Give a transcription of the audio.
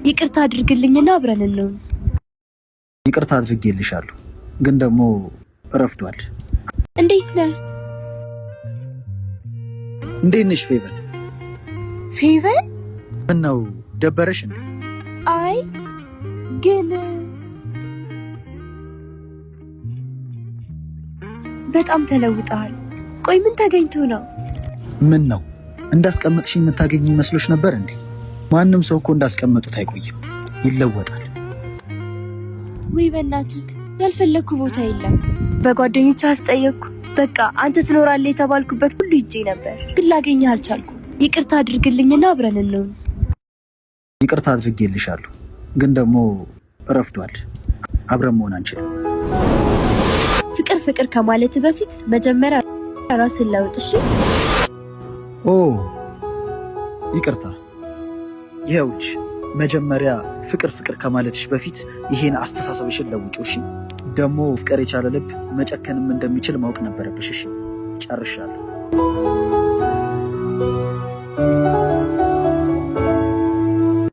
ይቅርታ አድርግልኝና አብረን እንሁን። ይቅርታ አድርጌልሻለሁ፣ ግን ደግሞ ረፍዷል። እንዴት ነህ? እንዴት ነሽ ፌቨን? ፌቨን? ምነው ደበረሽ እንዴ? አይ ግን በጣም ተለውጠሃል። ቆይ ምን ተገኝቶ ነው? ምን ነው እንዳስቀመጥሽኝ የምታገኝ መስሎሽ ነበር እንዴ? ማንም ሰው እኮ እንዳስቀመጡት አይቆይም፣ ይለወጣል። ወይ በእናትህ ያልፈለግኩ ቦታ የለም። በጓደኞች አስጠየቅኩ። በቃ አንተ ትኖራለህ የተባልኩበት ሁሉ ሂጄ ነበር፣ ግን ላገኘህ አልቻልኩም። ይቅርታ አድርግልኝና አብረን እንሁን። ይቅርታ አድርጌልሻለሁ፣ ግን ደግሞ ረፍዷል። አብረን መሆን አንችልም። ፍቅር ከማለት በፊት መጀመሪያ ራስን ለውጥ። እሺ? ኦ ይቅርታ። ይኸውልሽ መጀመሪያ ፍቅር ከማለትሽ በፊት ይሄን አስተሳሰብሽን ለውጪው። እሺ? ደግሞ ፍቅር የቻለ ልብ መጨከንም እንደሚችል ማወቅ ነበረብሽ። እሺ? ጨርሻለሁ።